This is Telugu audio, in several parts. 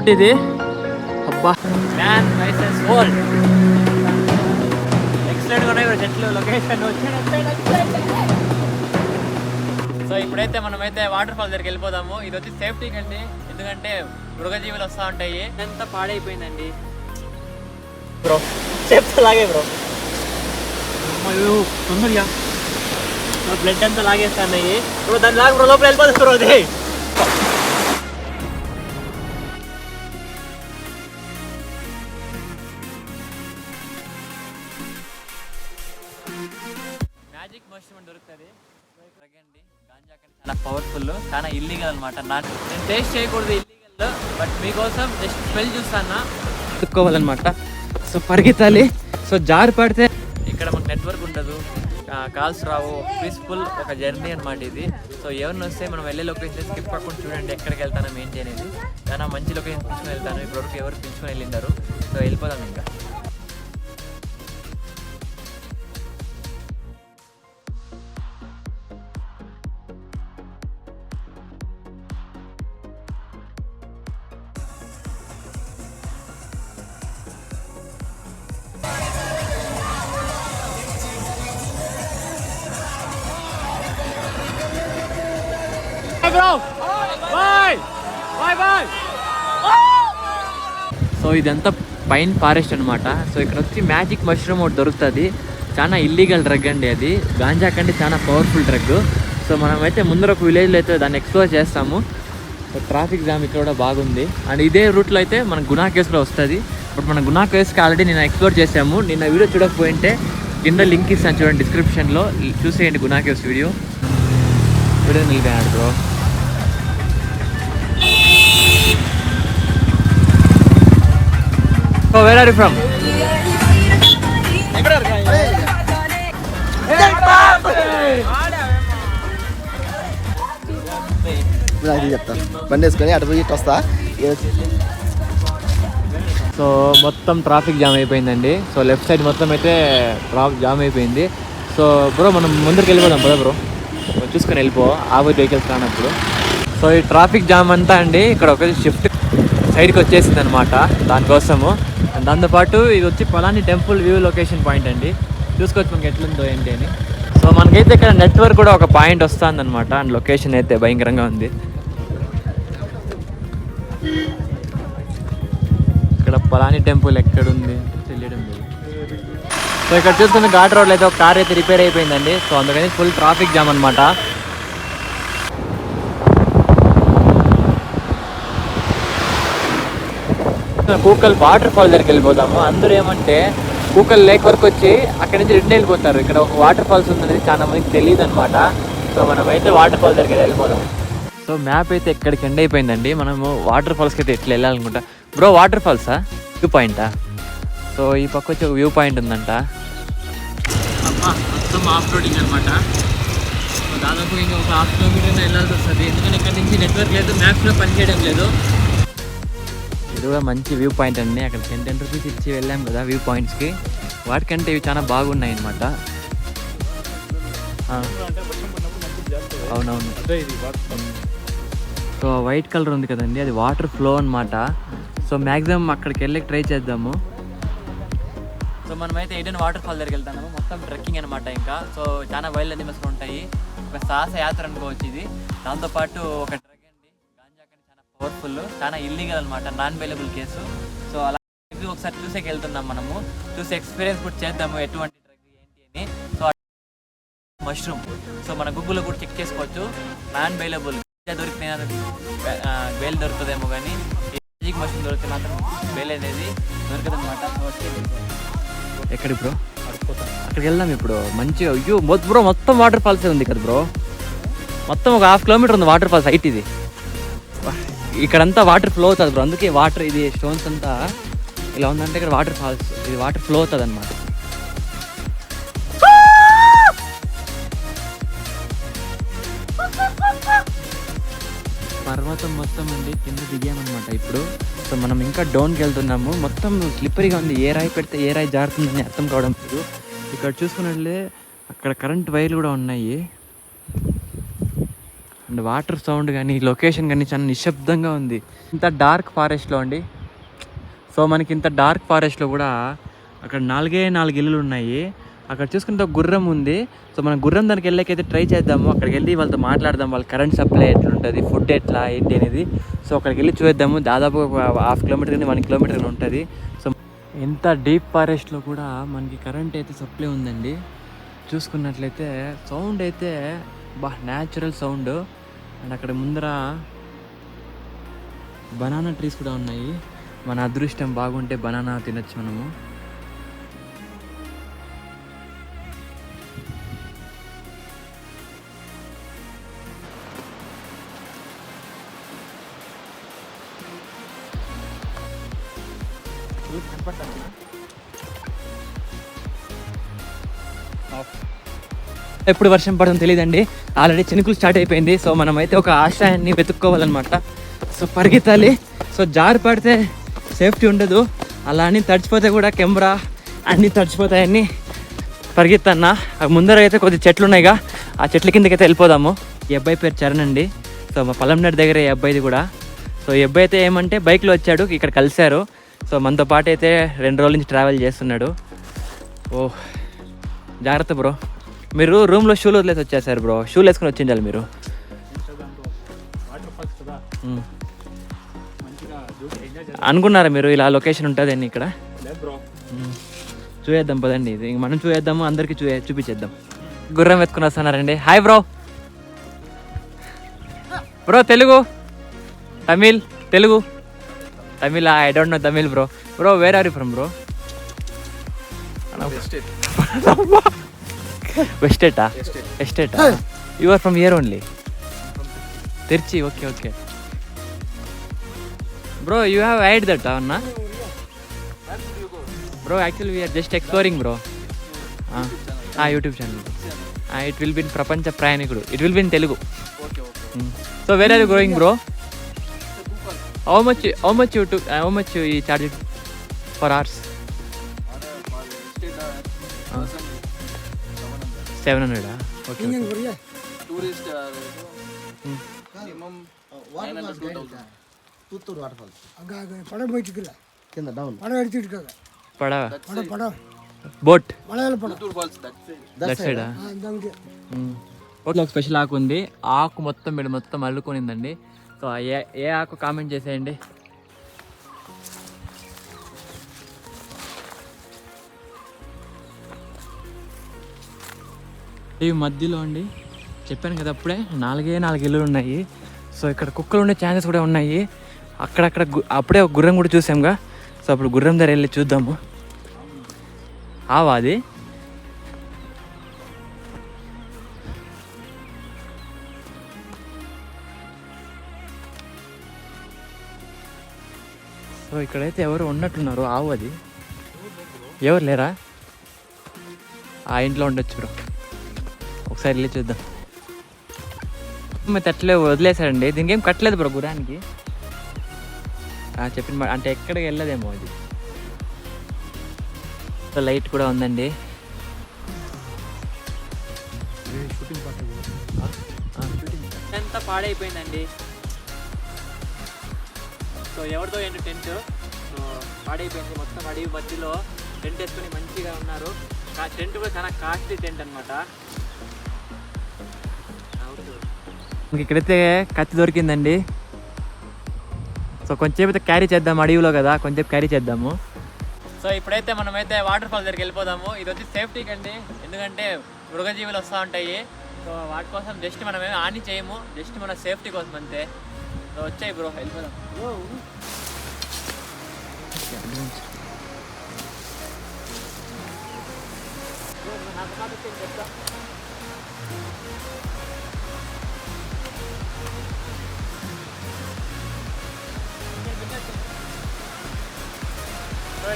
రూట్ ఇది. అబ్బా మ్యాన్ లైసెన్స్ వరల్డ్ ఎక్సలెంట్గా ఉన్నాయి చెట్లు లొకేషన్. సో ఇప్పుడైతే మనమైతే వాటర్ ఫాల్ దగ్గరికి వెళ్ళిపోదాము. ఇది వచ్చి సేఫ్టీకి అండి, ఎందుకంటే మృగజీవులు వస్తూ ఉంటాయి. ఎంత పాడైపోయిందండి బ్రో, చెప్తా లాగే బ్రో. తొందరగా బ్లడ్ అంతా లాగేస్తున్నాయి బ్రో. దాని లాగా బ్రో లోపల వెళ్ళిపోతుంది బ్రో. అది మ్యాజిక్ మష్రూమ్ దొరుకుతుంది. గాంజా కంటే చాలా పవర్ఫుల్, చాలా ఇల్లీగల్ అనమాట. నేను టేస్ట్ చేయకూడదు ఇల్లీగల్, బట్ మీకోసం జస్ట్ స్మెల్ చూస్తాను, ఎత్తుక్కోవాలన్నమాట. సో పరిగెత్తాలి. సో జారి పడితే ఇక్కడ మనకు నెట్వర్క్ ఉండదు, కాల్స్ రావు. పీస్ఫుల్ ఒక జర్నీ అనమాట ఇది. సో ఎవరిని వస్తే మనం వెళ్ళే లొకేషన్ స్కిప్ పక్కన చూడండి ఎక్కడికి వెళ్తాను ఏంటి అనేది. చాలా మంచి లొకేషన్ పిలుచుకొని వెళ్తాను. ఇప్పటివరకు ఎవరు పిలుచుకొని వెళ్ళింటారు. సో వెళ్ళిపోదాం ఇంకా. సో ఇదంతా పైన్ ఫారెస్ట్ అనమాట. సో ఇక్కడ వచ్చి మ్యాజిక్ మష్రూమ్ ఒకటి దొరుకుతుంది. చాలా ఇల్లీగల్ డ్రగ్ అండి అది. గాంజా కంటే చాలా పవర్ఫుల్ డ్రగ్. సో మనమైతే ముందర ఒక విలేజ్లో అయితే దాన్ని ఎక్స్ప్లోర్ చేస్తాము. సో ట్రాఫిక్ జామ్ ఇక్కడ కూడా బాగుంది. అండ్ ఇదే రూట్లో అయితే మన గునా కేవ్స్లో వస్తుంది. బట్ మన గునా కేవ్స్కి ఆల్రెడీ నేను ఎక్స్ప్లోర్ చేసాము. నిన్న వీడియో చూడకపోయింటే కింద లింక్ ఇస్తాను చూడండి డిస్క్రిప్షన్లో, చూసేయండి గునా కేవ్స్ వీడియో. నిలిపాడు bro. So where are you from? చెప్తాను బండి వేసుకొని అటు పోయి వస్తా. సో మొత్తం ట్రాఫిక్ జామ్ అయిపోయిందండి. సో లెఫ్ట్ సైడ్ మొత్తం అయితే జామ్ అయిపోయింది. సో బ్రో మనం ముందరికి వెళ్ళిపోదాం కదా బ్రో, చూసుకొని వెళ్ళిపో ఆపోజిట్ వెహికల్స్ రానప్పుడు. సో ఈ ట్రాఫిక్ జామ్ అంతా అండి ఇక్కడ ఒక షిఫ్ట్ సైడ్కి వచ్చేసింది అనమాట. దానికోసము దాంతోపాటు ఇది వచ్చి పలాని టెంపుల్ వ్యూ లొకేషన్ పాయింట్ అండి. చూసుకోవచ్చు మనకి ఎట్లుందో ఏంటి అని. సో మనకైతే ఇక్కడ నెట్వర్క్ కూడా ఒక పాయింట్ వస్తుంది అనమాట. అండ్ లొకేషన్ అయితే భయంకరంగా ఉంది. ఇక్కడ పలాని టెంపుల్ ఎక్కడుంది తెలియడం లేదు. సో ఇక్కడ చూస్తున్న ఘాట్ రోడ్లో అయితే ఒక కార్ అయితే రిపేర్ అయిపోయిందండి. సో అందుకని ఫుల్ ట్రాఫిక్ జామ్ అనమాట. కూకల్ వాటర్ ఫాల్ దగ్గరికి వెళ్ళిపోతాము. అందరూ ఏమంటే కూకల్ లేక్ వరకు వచ్చి అక్కడి నుంచి రిటర్న్ వెళ్ళిపోతారు. ఇక్కడ ఒక వాటర్ ఫాల్స్ ఉందనేది చాలా మందికి తెలియదు అనమాట. సో మనమైతే వాటర్ ఫాల్ దగ్గరికి వెళ్ళిపోదాం. సో మ్యాప్ అయితే ఎక్కడికి ఎండ్ అయిపోయిందండి. మనము వాటర్ ఫాల్స్కి అయితే ఎట్లా వెళ్ళాలనుకుంటా బ్రో. వాటర్ ఫాల్సా వ్యూ పాయింటా? సో ఈ పక్క వచ్చి ఒక వ్యూ పాయింట్ ఉందంట. మొత్తం ఆఫ్ రోడింగ్ అనమాట. దాదాపు ఇంకా ఒక 1/2 కిలోమీటర్ వెళ్ళాల్సి వస్తుంది, ఎందుకంటే ఇక్కడ నుంచి నెట్వర్క్ లేదు, మ్యాప్స్లో పనిచేయడం లేదు. ఇది కూడా మంచి వ్యూ పాయింట్ అండి. అక్కడ 10 రూపీస్ ఇచ్చి వెళ్ళాం కదా వ్యూ పాయింట్స్కి, వాటికంటే ఇవి చాలా బాగున్నాయి అనమాట. అవునవును. సో వైట్ కలర్ ఉంది కదండి, అది వాటర్ ఫ్లో అనమాట. సో మ్యాక్సిమం అక్కడికి వెళ్ళి ట్రై చేద్దాము. సో మనమైతే ఏదైనా వాటర్ ఫాల్ దగ్గరికి వెళ్తాము. మొత్తం ట్రెక్కింగ్ అనమాట. ఇంకా సో చాలా వైల్డ్ అనిమల్స్ ఉంటాయి. ఒక సాహస యాత్ర అనుకోవచ్చు ఇది. దాంతోపాటు ఒక పవర్ఫుల్, చాలా ఇల్లీగల్ అనమాట, నాన్ అవైలబుల్ కేసు. సో అలా ఒకసారి చూసేకి వెళ్తున్నాం మనము, చూసి ఎక్స్పీరియన్స్ కూడా చేద్దాము ఎటువంటి డ్రగ్ ఏంటి అని. సో మష్రూమ్, సో మన గూగుల్లో కూడా చెక్ చేసుకోవచ్చు. నాన్ అవైలబుల్ దొరికితే బెయిల్ దొరుకుతుందేమో, కానీ మ్యాజిక్ మష్రూమ్ దొరికితే మాత్రం బెయిల్ అనేది దొరకదు అనమాట. ఎక్కడికి బ్రో? అక్కడికి వెళ్దాం ఇప్పుడు. మంచిగా అయ్యో బ్రో మొత్తం వాటర్ ఫాల్సే ఉంది కదా బ్రో. మొత్తం ఒక 1/2 కిలోమీటర్ ఉంది వాటర్ ఫాల్స్ హైట్ ఇది. ఇక్కడంతా వాటర్ ఫ్లో అవుతుంది బ్రో, అందుకే వాటర్ ఇది స్టోన్స్ అంతా ఇలా ఉందంటే ఇక్కడ వాటర్ ఫాల్స్, ఇది వాటర్ ఫ్లో అవుతుంది అనమాట. పర్వతం మొత్తం అండి కింద దిగామన్నమాట ఇప్పుడు. సో మనం ఇంకా డౌన్కి వెళ్తున్నాము. మొత్తం స్లిప్పరీగా ఉంది, ఏ రాయి పెడితే ఏ రాయి జారుతుందని అర్థం కావడం లేదు. ఇక్కడ చూసుకున్నట్లే అక్కడ కరెంట్ వైర్లు కూడా ఉన్నాయి. అండ్ వాటర్ సౌండ్ కానీ లొకేషన్ కానీ చాలా నిశ్శబ్దంగా ఉంది. ఇంత డార్క్ ఫారెస్ట్లో అండి. సో మనకి ఇంత డార్క్ ఫారెస్ట్లో కూడా అక్కడ 4 ఇల్లులు ఉన్నాయి. అక్కడ చూసుకుంటే ఒక గుర్రం ఉంది. సో మనం గుర్రం దానికి వెళ్ళకైతే ట్రై చేద్దాము. అక్కడికి వెళ్ళి వాళ్ళతో మాట్లాడదాం, వాళ్ళ కరెంట్ సప్లై ఎట్లా ఉంటుంది, ఫుడ్ ఎట్లా ఏంటి అనేది. సో అక్కడికి వెళ్ళి చూద్దాము. దాదాపు 1/2 కిలోమీటర్ కానీ 1 కిలోమీటర్ ఉంటుంది. సో ఎంత డీప్ ఫారెస్ట్లో కూడా మనకి కరెంట్ అయితే సప్లై ఉందండి. చూసుకున్నట్లయితే సౌండ్ అయితే న్యాచురల్ సౌండ్. అండ్ అక్కడ ముందర బనానా ట్రీస్ కూడా ఉన్నాయి. మన అదృష్టం బాగుంటే బనానా తినొచ్చు మనము. ఎప్పుడు వర్షం పడడం తెలియదండి. ఆల్రెడీ చినుకులు స్టార్ట్ అయిపోయింది. సో మనమైతే ఒక ఆశ్రయాన్ని వెతుక్కోవాలన్నమాట. సో పరిగెత్తాలి. సో జారి పడితే సేఫ్టీ ఉండదు, అలా అని తడిచిపోతే కూడా కెమెరా అన్నీ తడిచిపోతాయని పరిగెత్తన్నా. ముందర అయితే కొద్ది చెట్లు ఉన్నాయిగా, ఆ చెట్ల కిందకైతే వెళ్ళిపోదాము. ఈ అబ్బాయి పేరు చరణ్ అండి. సో మా పలంనేరు దగ్గర ఈ అబ్బాయిది కూడా. సో ఈ అబ్బాయి అయితే ఏమంటే బైక్లో వచ్చాడు, ఇక్కడ కలిశారు. సో మనతో పాటు అయితే 2 రోజుల నుంచి ట్రావెల్ చేస్తున్నాడు. ఓహ్ జాగ్రత్త బ్రో. మీరు రూమ్లో షూలు వదిలేసి వచ్చేసారు బ్రో. షూలు వేసుకుని వచ్చిండాలి మీరు. అనుకున్నారా మీరు ఇలా లొకేషన్ ఉంటుంది అని ఇక్కడ? చూద్దాం పదండి, ఇది మనం చూద్దాము, అందరికీ చూపించేద్దాం. గుర్రం ఎత్తుకుని వస్తున్నారండి. Hi bro. Bro Telugu, Tamil, Telugu, తమిళ? I don't know Tamil bro. Bro where are you from bro? వెస్టేటా? ఎస్టేటా? You are from here only? Tiruchi. Okay okay bro. You have eyed that అవునా bro? Actually we are just exploring bro. YouTube channel. It will be in Prapancha Prayanikudu. It will be in Telugu. So where are you going bro? How much you charge it for hours? 700. Okay. Tourist minimum 900 to 2000. Tuttur waterfall. படம் போயிட்டு కింద డౌన్. படம் எடுத்துட்டு இருக்காங்க. పడవ బోట్. மலையாள படம். Tuttur falls that side. That side. அங்க బోట్లో ఒక స్పెషల్ ఆకు ఉంది. ఆకు మొత్తం మీరు మొత్తం అల్లుకొనిందండి. సో ఏ ఆకు కామెంట్ చేసేయండి. ఈ మధ్యలో అండి చెప్పాను కదా అప్పుడే 4 ఇల్లులు ఉన్నాయి. సో ఇక్కడ కుక్కలు ఉండే ఛాన్సెస్ కూడా ఉన్నాయి. అక్కడక్కడ అప్పుడే ఒక గుర్రం కూడా చూసాంగా. సో అప్పుడు గుర్రం దగ్గర వెళ్ళి చూద్దాము. ఆవా అది? సో ఇక్కడైతే ఎవరు ఉన్నట్టున్నారు. ఆవు అది. ఎవరు లేరా? ఆ ఇంట్లో ఉండొచ్చు బ్రో. ఒకసారి వెళ్ళి చూద్దాం. మరి అట్లే వదిలేసాడండి. దీనికి ఏం కట్టలేదు బ్రో గుర్రానికి. చెప్పిన అంటే ఎక్కడికి వెళ్ళదేమో అది. సో లైట్ కూడా ఉందండి. ఎంత పాడైపోయిందండి. సో ఎవరితో ఏంటి టెంట్. సో పాడైపోయింది మొత్తం. అడవి మధ్యలో టెంట్ వేసుకొని మంచిగా ఉన్నారు. టెంట్ కూడా చాలా కాస్ట్లీ టెంట్ అనమాట. ఇక్కడైతే కత్తి దొరికిందండి. సో కొంచెంసేపు అయితే క్యారీ చేద్దాం, అడవిలో కదా కొంచెంసేపు క్యారీ చేద్దాము. సో ఇప్పుడైతే మనమైతే వాటర్ ఫాల్ దగ్గరికి వెళ్ళిపోదాము. ఇది వచ్చి సేఫ్టీకి అండి, ఎందుకంటే మృగజీవులు వస్తూ ఉంటాయి. సో వాటి కోసం జస్ట్ మనం ఏమి హాని చేయము, జస్ట్ మన సేఫ్టీ కోసం అంతే. సో వచ్చాయి బ్రో, వెళ్ళిపోదాం.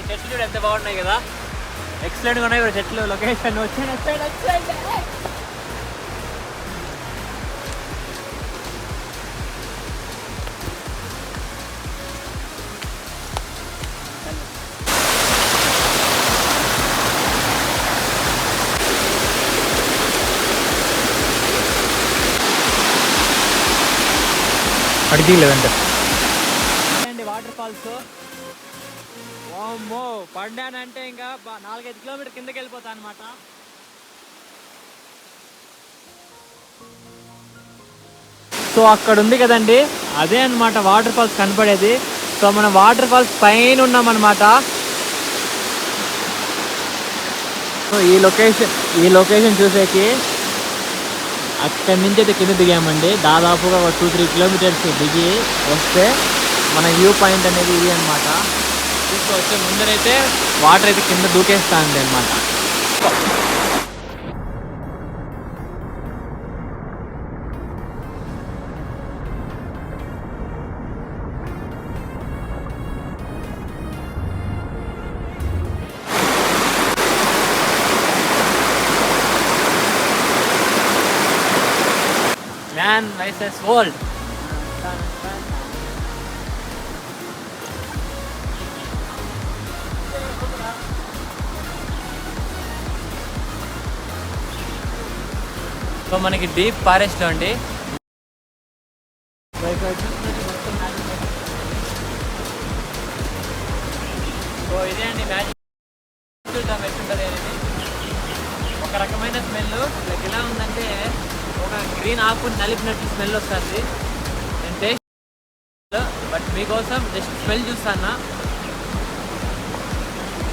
చెట్లు చూడు ఎంత బాగున్నాయి కదా, ఎక్సలెంట్గా ఉన్నాయి ఇప్పుడు చెట్లు. లొకేషన్ వచ్చాయి. అడిగి లేదంటే వాటర్ ఫాల్స్ ఓమ్మో పడ్డానంటే ఇంకా 4-5 కిలోమీటర్ కిందకి వెళ్ళిపోతా అనమాట. సో అక్కడ ఉంది కదండి, అదే అనమాట వాటర్ ఫాల్స్ కనపడేది. సో మనం వాటర్ ఫాల్స్ పైన ఉన్నామన్నమాట. సో ఈ లొకేషన్ చూసేకి అక్కడి నుంచి అయితే కింద దిగామండి. దాదాపుగా ఒక 2-3 కిలోమీటర్స్ దిగి వస్తే మన వ్యూ పాయింట్ అనేది ఇది అనమాట. చూసుకోవచ్చు ముందరైతే వాటర్ అయితే కింద దూకేస్తా ఉంది అనమాట. Man versus world. సో మనకి డీప్ ఫారెస్ట్ అండి. సో ఇదే అండి మ్యాజిక్. ఒక రకమైన స్మెల్ లైక్ ఎలా ఉందంటే ఒక గ్రీన్ ఆకు నలిపినట్టు స్మెల్ వస్తుంది. నేను టేస్ట్ బట్ మీకోసం జస్ట్ స్మెల్ చూస్తాను.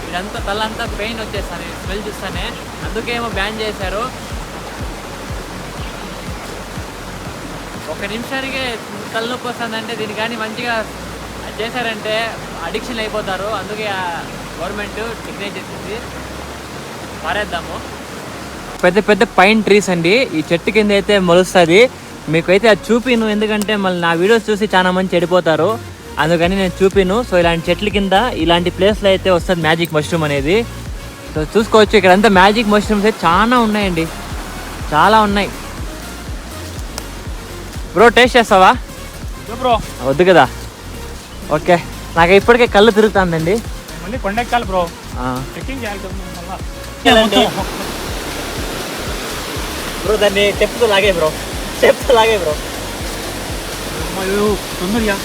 ఇదంతా తలంతా పెయిన్ వచ్చేస్తాను స్మెల్ చూస్తానే, అందుకేమో బ్యాన్ చేశారు. 1 నిమిషానికే తలనొప్పి వస్తుందంటే దీన్ని కానీ మంచిగా చేశారంటే అడిక్షన్ అయిపోతారు. అందుకే గవర్నమెంట్ డిక్లేర్ చేసింది. పారేద్దాము. పెద్ద పెద్ద పైన్ ట్రీస్ అండి. ఈ చెట్టు కింద అయితే మొలుస్తుంది. మీకైతే అది చూపిను, ఎందుకంటే మళ్ళీ నా వీడియోస్ చూసి చాలా మంది చెడిపోతారు, అందుకని నేను చూపిను. సో ఇలాంటి చెట్ల కింద ఇలాంటి ప్లేస్లో అయితే వస్తుంది మ్యాజిక్ మష్రూమ్ అనేది. సో చూసుకోవచ్చు ఇక్కడంతా మ్యాజిక్ మష్రూమ్స్ అయితే చాలా ఉన్నాయండి, చాలా ఉన్నాయి. బ్రో టేస్ట్ చేస్తావా? బ్రో వద్దు కదా. ఓకే, నాకు ఇప్పటికే కళ్ళు తిరుగుతుందండి. మళ్ళీ కొండెక్కాలి బ్రో, ట్రెక్కింగ్ చేయాలి బ్రో. దాన్ని చెప్తూ లాగే బ్రో, చెప్తూ లాగే బ్రో. తొందరగా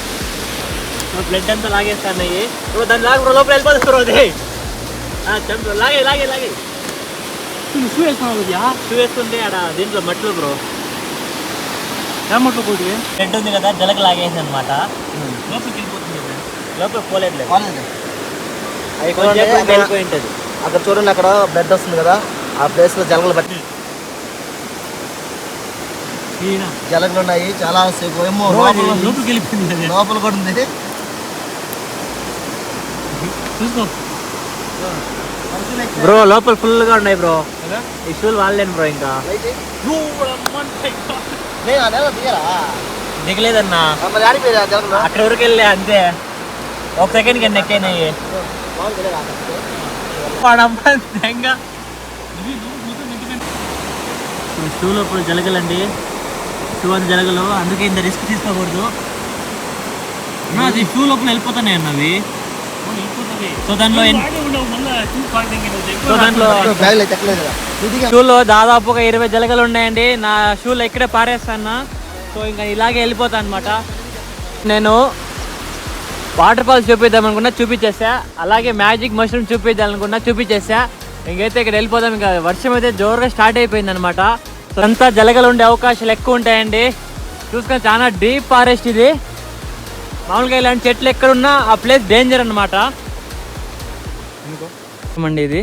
బ్లడ్ అంతా లాగేస్తాయి బ్రో. దాన్ని లాగే బ్రో, లోపల వెళ్ళిపోతుంది బ్రో. అది చెప్తూ లాగే లాగే లాగే. షూ వేసుకున్నావు, షూ వేస్తుంది ఆడ దీంట్లో మట్లు బ్రో. ఏమట్లు పోటీ బ్లడ్ ఉంది కదా, జలక లాగేసి అనమాట. లోపలికి వెళ్ళిపోతుంది, లోపల పోలేదు, కాలేదండి. అది కొంచెం వెళ్ళిపోయి ఉంటుంది. అక్కడ చూడండి, అక్కడ బ్లడ్ వస్తుంది కదా, ఆ ప్లేస్లో జలగలు బట్టి జలగలు ఉన్నాయి చాలా సేపు. ఏమో లోపలికి వెళ్ళిపోయింది, లోపల కూడా ఉంది. చూసుకో బ్రో లోపల ఫుల్గా ఉన్నాయి బ్రో. ఈ షూలు వాళ్ళేను బ్రో. ఇంకా దిగలేదన్నా, అక్కడ వరకు వెళ్ళే అంతే. 1 సెకండ్కి ఎన్ని ఎక్కైనాయి. షూ లోపల జలగలండి, షూ అని జలగలు, అందుకే ఇంత రిస్క్ తీసుకోకూడదు. అది షూ లోపల వెళ్ళిపోతున్నాయి అన్నవి. సో దాంట్లో షూలో దాదాపుగా 20 జలగలు ఉన్నాయండి. నా షూలో ఇక్కడే పారేస్తాను. సో ఇంకా ఇలాగే వెళ్ళిపోతాను అనమాట. నేను వాటర్ ఫాల్స్ చూపిద్దాం అనుకున్నా, చూపించేసా. అలాగే మ్యాజిక్ మష్రూమ్ చూపిద్దామనుకున్నా, చూపించేసా. ఇంకైతే ఇక్కడ వెళ్ళిపోదాం. ఇంకా వర్షం అయితే జోరుగా స్టార్ట్ అయిపోయింది అనమాట. సో అంతా జలగలు ఉండే అవకాశాలు ఎక్కువ ఉంటాయండి. చూసుకొని చాలా డీప్ ఫారెస్ట్ ఇది. మామూలుగా ఇలాంటి చెట్లు ఎక్కడున్నా ఆ ప్లేస్ డేంజర్ అనమాట. అండి ఇది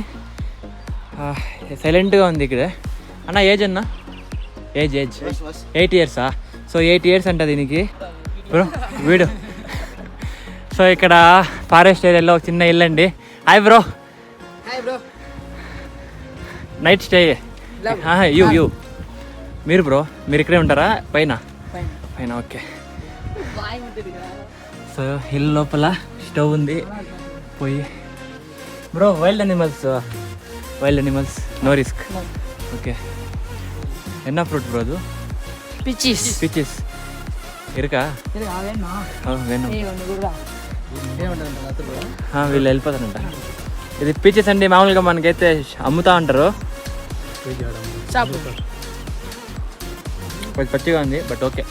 సైలెంట్గా ఉంది ఇక్కడ. అన్న ఏజ్ అన్న, ఏజ్ 8 ఇయర్సా? సో 8 ఇయర్స్ అంట దీనికి బ్రో వీడు. సో ఇక్కడ ఫారెస్ట్ ఏరియాలో ఒక చిన్న ఇల్లు అండి. Hi bro. Night stay you మీరు బ్రో, మీరు ఇక్కడే ఉంటారా? పైన పైన ఓకే. సో హిల్ లోపల స్టవ్ ఉంది. పోయి bro wild animals no risk. Okay, என்ன ఫ్రూట్ బ్రో అది? పిచ్చిస్ ఇరుకా వేణం. వీళ్ళు వెళ్ళిపోతారంట. ఇది పిచ్చిస్ అండి. మామూలుగా మనకైతే అమ్ముతా ఉంటారు. కొంచెం పచ్చిగా ఉంది బట్ ఓకే.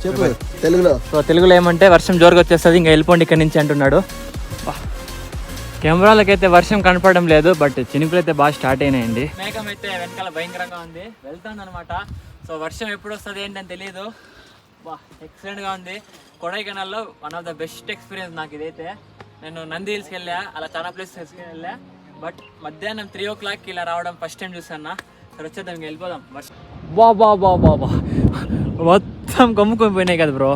చెప్పు తెలుగులో. సో తెలుగులో ఏమంటే వర్షం జోరుగా వచ్చేస్తుంది ఇంకా వెళ్ళిపోండి ఇక్కడ నుంచి అంటున్నాడు. కెమెరాలకైతే వర్షం కనపడడం లేదు, బట్ చినుకులు అయితే బాగా స్టార్ట్ అయినాయండి. మేఘం అయితే వెనకాల భయంకరంగా ఉంది, వెళ్తాను అనమాట. సో వర్షం ఎప్పుడు వస్తుంది ఏంటని తెలియదు. ఎక్సలెంట్గా ఉంది. కొడైకెనాల్లో one of the best experience నాకు ఇదైతే. నేను నంది హిల్స్కి వెళ్ళా, అలా చాలా ప్లేసెస్కి వెళ్ళా, బట్ మధ్యాహ్నం 3 o'clock ఇలా రావడం ఫస్ట్ టైం చూసాను. సరే వచ్చేద్దాం, ఇంక వెళ్ళిపోదాం. బా మొత్తం కమ్ముకొని పోయినాయి కదా బ్రో.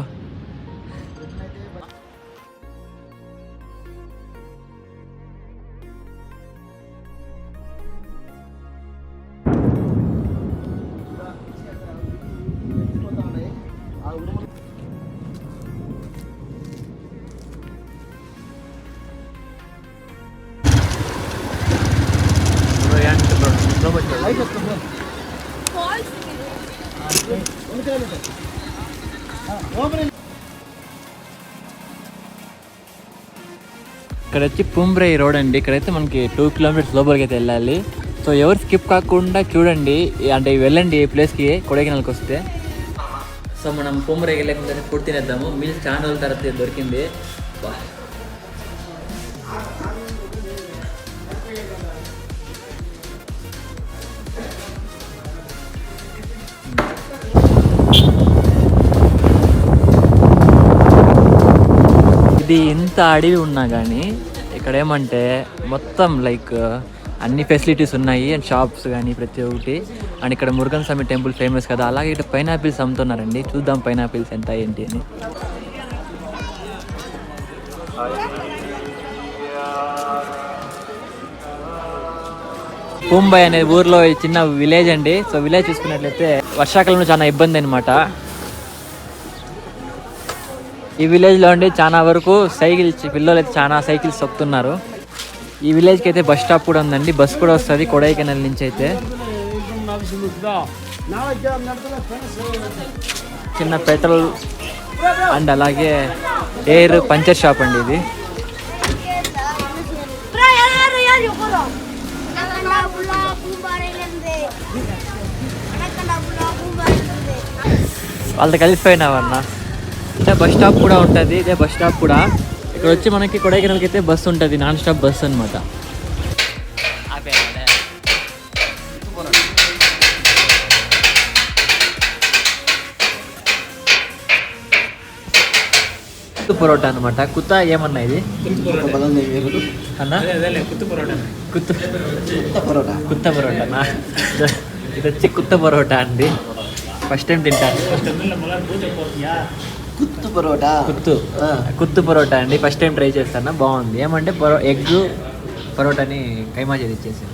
ఇక్కడ వచ్చి పుంబ్రై రోడ్ అండి. ఇక్కడైతే మనకి 2 kilometers లోపలికి అయితే వెళ్ళాలి. సో ఎవరు స్కిప్ కాకుండా చూడండి, అంటే వెళ్ళండి ఈ ప్లేస్కి కొడైకెనాల్కి వస్తే. సో మనం పుంబ్రైకి వెళ్ళకుండా ఫుడ్ తినేద్దాము. మీల్స్ చాలా రోజుల తర్వాత దొరికింది. ఇది ఇంత అడవి ఉన్నా కానీ ఇక్కడ ఏమంటే మొత్తం లైక్ అన్ని ఫెసిలిటీస్ ఉన్నాయి, అండ్ షాప్స్ కానీ ప్రతి ఒక్కటి. అండ్ ఇక్కడ మురుగన్ స్వామి టెంపుల్ ఫేమస్ కదా, అలాగే ఇక్కడ పైనాపిల్స్ అమ్ముతున్నారండి. చూద్దాం పైనాపిల్స్ ఎంత ఏంటి అని. ముంబై అనే ఊర్లో చిన్న విలేజ్ అండి. సో విలేజ్ చూసుకున్నట్లయితే వర్షాకాలంలో చాలా ఇబ్బంది అనమాట. ఈ విలేజ్లో అండి చాలా వరకు సైకిల్స్, పిల్లలు అయితే చాలా సైకిల్స్ తొక్కుతున్నారు. ఈ విలేజ్కి అయితే బస్ స్టాప్ కూడా ఉందండి, బస్ కూడా వస్తుంది కొడైకెనాల్ నుంచి అయితే. చిన్న పెట్రోల్ అండ్ అలాగే ఎయిర్ పంచర్ షాప్ అండి ఇది. వాళ్ళతో కలిసిపోయినావన్నా. ఇదే బస్ స్టాప్ కూడా ఉంటుంది, ఇదే బస్ స్టాప్ కూడా. ఇక్కడ వచ్చి మనకి కొడైకెనాల్కి అయితే బస్సు ఉంటుంది, నాన్ స్టాప్ బస్సు అనమాట. కుత్తు పరోటా అనమాట. కుత్త ఏమన్నా ఇది అన్నా? కుత్త పరోటానా? ఇది వచ్చి కుత్త పరోటా అండి. ఫస్ట్ టైం తింటాను. కుత్తు పరోటా అండి, ఫస్ట్ టైం ట్రై చేస్తాను. బాగుంది. ఏమంటే ఎగ్ పరోటాని కైమా చేసి ఇచ్చేసి.